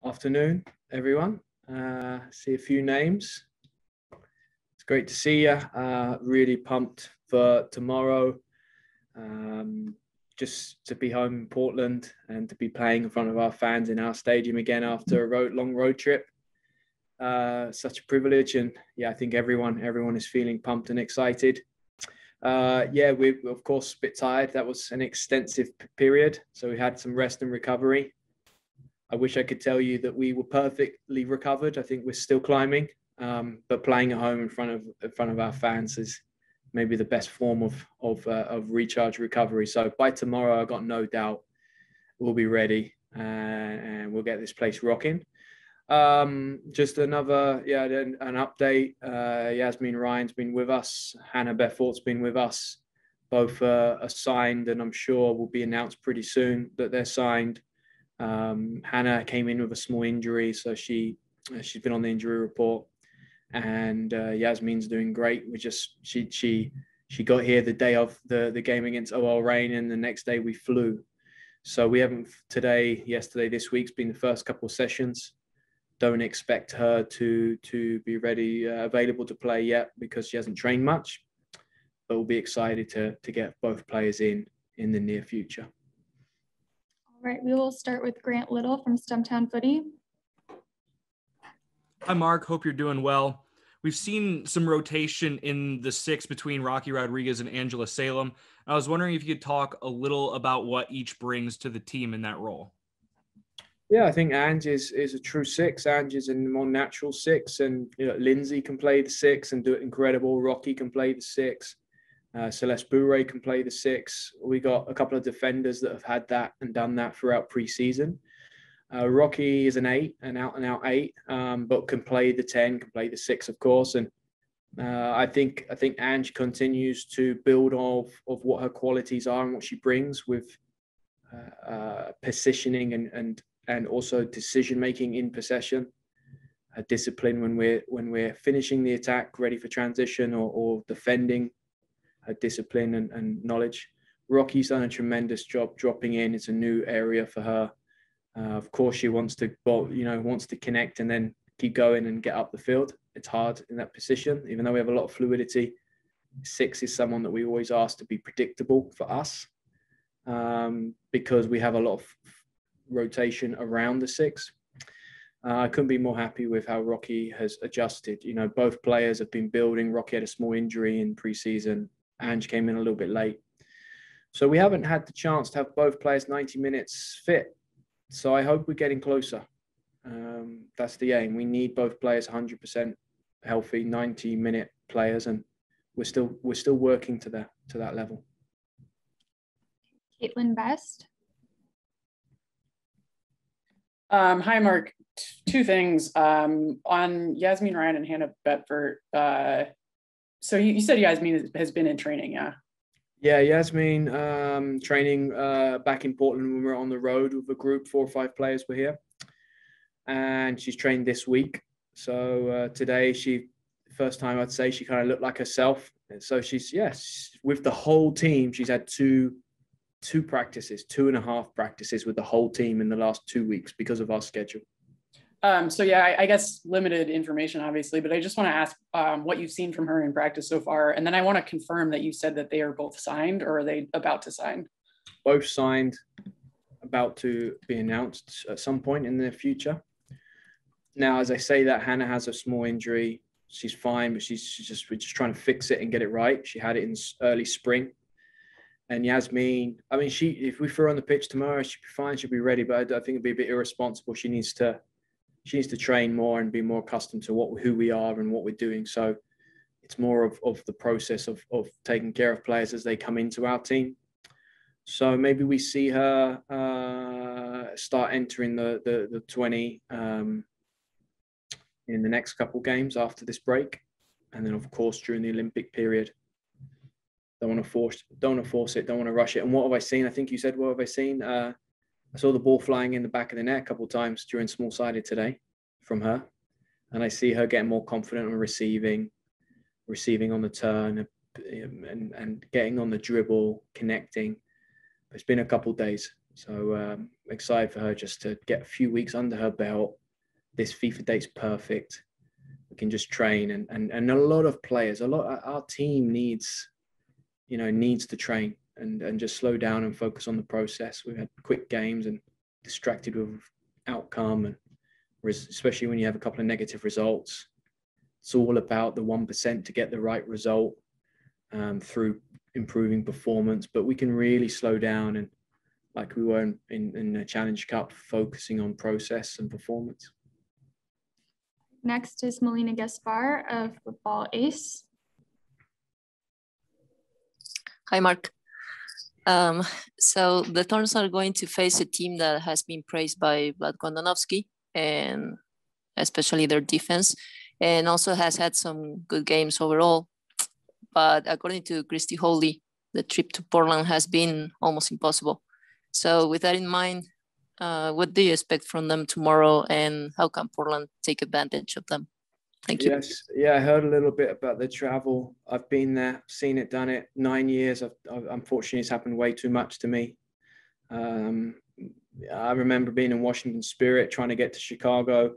Afternoon, everyone. See a few names. It's great to see you. Really pumped for tomorrow. Just to be home in Portland and to be playing in front of our fans in our stadium again after a long road trip. Such a privilege, and yeah, I think everyone is feeling pumped and excited. We're of course a bit tired. That was an extensive period, so we had some rest and recovery. I wish I could tell you that we were perfectly recovered. I think we're still climbing, but playing at home in front of our fans is maybe the best form of recharge recovery. So by tomorrow, I've got no doubt we'll be ready and we'll get this place rocking. Just another, an update. Yasmine Ryan's been with us. Hannah Bedford's been with us. Both are signed, and I'm sure will be announced pretty soon that they're signed. Hannah came in with a small injury, so she's been on the injury report, and Yasmine's doing great. She got here the day of the game against OL Reign, and the next day we flew. So we haven't yesterday, this week's been the first couple of sessions. Don't expect her to be ready, available to play yet because she hasn't trained much, but we'll be excited to get both players in the near future. All right, we will start with Grant Little from Stumptown Footy. Hi, Mark. Hope you're doing well. We've seen some rotation in the six between Rocky Rodriguez and Angela Salem. I was wondering if you could talk a little about what each brings to the team in that role. Yeah, I think Ange is a true six. Ange is a more natural six, and Lindsay can play the six and do it incredible. Rocky can play the six. Celeste Bourret can play the six. We got a couple of defenders that have had that and done that throughout pre-season. Rocky is an out-and-out eight, but can play the 10, can play the six, of course. And I think Ange continues to build of what her qualities are and what she brings with positioning and also decision-making in possession. Discipline when we're finishing the attack, ready for transition or defending. Discipline and knowledge. Rocky's done a tremendous job dropping in. It's a new area for her. Of course, she wants to connect and then keep going and get up the field. It's hard in that position, even though we have a lot of fluidity. Six is someone that we always ask to be predictable for us, because we have a lot of rotation around the six. I couldn't be more happy with how Rocky has adjusted. Both players have been building. Rocky had a small injury in pre-season. Ange came in a little bit late. So we haven't had the chance to have both players 90 minutes fit. So I hope we're getting closer. That's the aim. We need both players 100% healthy, 90-minute players, and we're still working to that level. Caitlin Best. Hi, Mark. Two things on Yasmine Ryan and Hannah Bedford. So you said Yasmine has been in training, yeah? Yeah, Yasmine training back in Portland when we were on the road with a group. 4 or 5 players were here, and she's trained this week. So today, first time I'd say she kind of looked like herself. And so she's with the whole team. She's had two practices, 2.5 practices with the whole team in the last 2 weeks because of our schedule. I guess limited information, obviously, but I just want to ask what you've seen from her in practice so far. And then I want to confirm that you said that they are both signed, or are they about to sign? Both signed, about to be announced at some point in the future. Now, as I say that, Hannah has a small injury. She's fine, but we're just trying to fix it and get it right. She had it in early spring. And Yasmine, if we throw her on the pitch tomorrow, she'll be fine. She'll be ready. But I think it'd be a bit irresponsible. She needs to train more and be more accustomed to who we are and what we're doing. So it's more of the process of taking care of players as they come into our team. So maybe we see her start entering the 20 in the next couple games after this break, and then of course during the Olympic period. Don't want to force it. Don't want to rush it. And what have I seen? I think you said, what have I seen? I saw the ball flying in the back of the net a couple of times during small-sided today from her. And I see her getting more confident on receiving on the turn and getting on the dribble, connecting. It's been a couple of days. So excited for her just to get a few weeks under her belt. This FIFA date's perfect. We can just train, and a lot of players, our team needs to train and just slow down and focus on the process. We've had quick games and distracted with outcome, and especially when you have a couple of negative results. It's all about the 1% to get the right result through improving performance. But we can really slow down, and like we were in the Challenge Cup, focusing on process and performance. Next is Melina Gaspar of Football Ace. Hi, Mark. So the Thorns are going to face a team that has been praised by Vlad Kondonovsky, and especially their defense, and also has had some good games overall. But according to Christy Holy, the trip to Portland has been almost impossible. So with that in mind, what do you expect from them tomorrow, and how can Portland take advantage of them? Thank you. Yes, yeah, I heard a little bit about the travel. I've been there, seen it, done it. 9 years. Unfortunately, it's happened way too much to me. I remember being in Washington Spirit, trying to get to Chicago.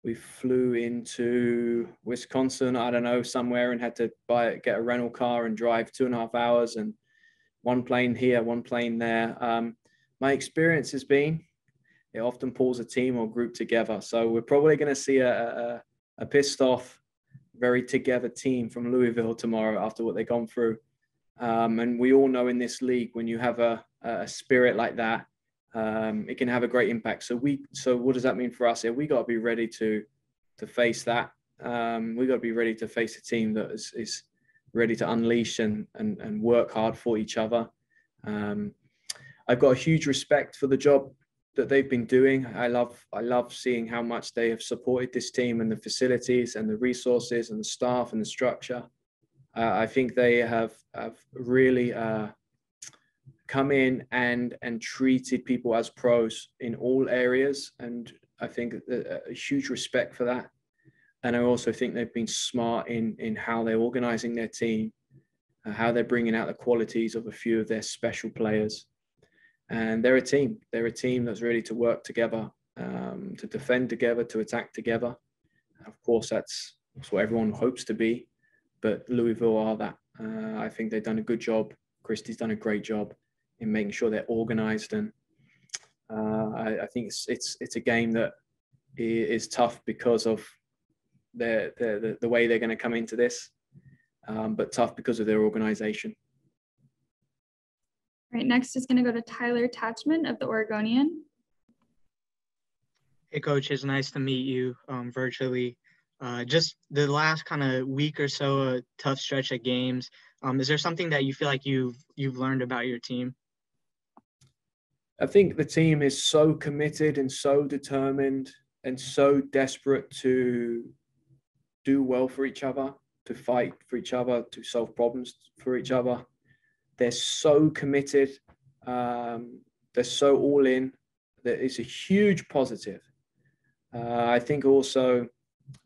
We flew into Wisconsin, I don't know, somewhere, and had to get a rental car and drive 2.5 hours, and one plane here, one plane there. My experience has been, it often pulls a team or group together. So we're probably going to see a pissed off, very together team from Louisville tomorrow after what they've gone through. And we all know in this league, when you have a spirit like that, it can have a great impact. So what does that mean for us here? We got to be ready to face that. We got to be ready to face a team that is ready to unleash and work hard for each other. I've got a huge respect for the job that they've been doing. I love seeing how much they have supported this team, and the facilities and the resources and the staff and the structure. I think they have really come in and treated people as pros in all areas. And I think a huge respect for that. And I also think they've been smart in how they're organizing their team, how they're bringing out the qualities of a few of their special players. And they're a team. They're a team that's ready to work together, to defend together, to attack together. Of course, that's what everyone hopes to be. But Louisville are that. I think they've done a good job. Christy's done a great job in making sure they're organized. And I think it's a game that is tough because of the way they're going to come into this, but tough because of their organization. All right, next is going to go to Tyler Tatchman of the Oregonian. Hey, Coach, it's nice to meet you virtually. Just the last kind of week or so, a tough stretch of games. Is there something that you feel like you've learned about your team? I think the team is so committed and so determined and so desperate to do well for each other, to fight for each other, to solve problems for each other. They're so committed. They're so all in. That it's a huge positive. I think also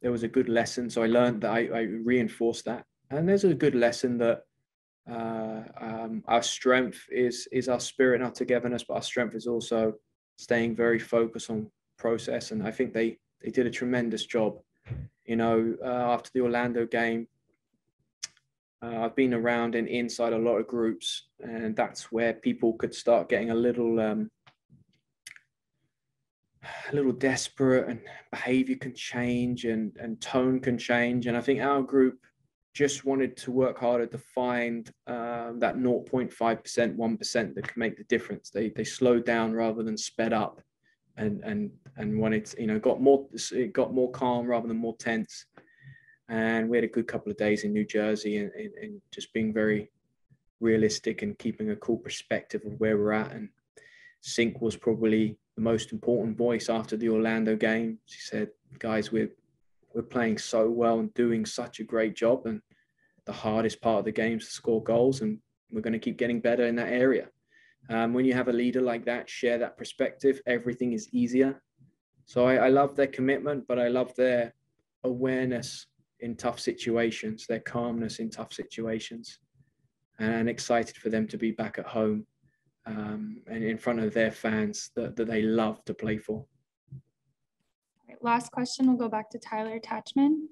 there was a good lesson. So I learned that I reinforced that. And there's a good lesson that our strength is our spirit and our togetherness, but our strength is also staying very focused on process. And I think they did a tremendous job. You know, after the Orlando game, I've been around and inside a lot of groups, and that's where people could start getting a little desperate, and behavior can change and tone can change. And I think our group just wanted to work harder to find that 0.5%, 1% that can make the difference. They slowed down rather than sped up, and wanted, got more calm rather than more tense. And we had a good couple of days in New Jersey and just being very realistic and keeping a cool perspective of where we're at. And Sink was probably the most important voice after the Orlando game. She said, guys, we're playing so well and doing such a great job. And the hardest part of the game is to score goals. And we're going to keep getting better in that area. When you have a leader like that, share that perspective, everything is easier. So I love their commitment, but I love their awareness in tough situations, their calmness in tough situations, and excited for them to be back at home and in front of their fans that they love to play for. Last question, we'll go back to Tyler Tatchman.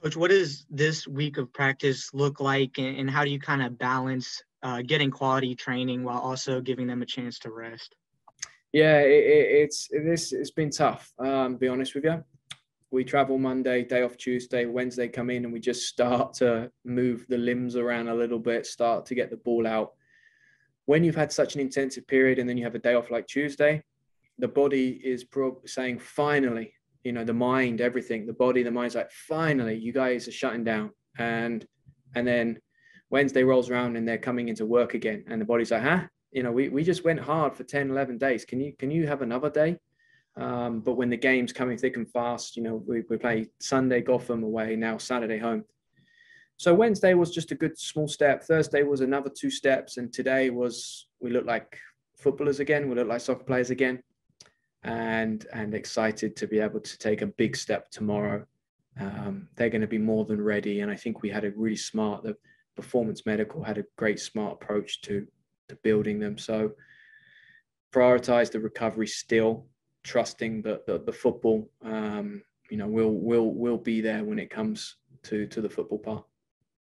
Coach, what does this week of practice look like, and how do you kind of balance getting quality training while also giving them a chance to rest? Yeah, it's been tough. Be honest with you. We travel Monday, day off Tuesday, Wednesday come in, and we just start to move the limbs around a little bit, start to get the ball out. When you've had such an intensive period and then you have a day off like Tuesday, the body is saying, finally, you know, the mind, everything, the body, the mind's like, finally, you guys are shutting down. And then Wednesday rolls around and they're coming into work again. And the body's like, huh? You know, we just went hard for 10, 11 days. Can you have another day? But when the game's coming thick and fast, you know, we play Sunday, Gotham away, now Saturday home. So Wednesday was just a good small step. Thursday was another 2 steps. And today was, we look like footballers again. We look like soccer players again. And excited to be able to take a big step tomorrow. They're going to be more than ready. And I think we had a really smart, the Performance Medical had a great smart approach to building them. So prioritize the recovery still, trusting that the football, you know, will be there when it comes to the football part.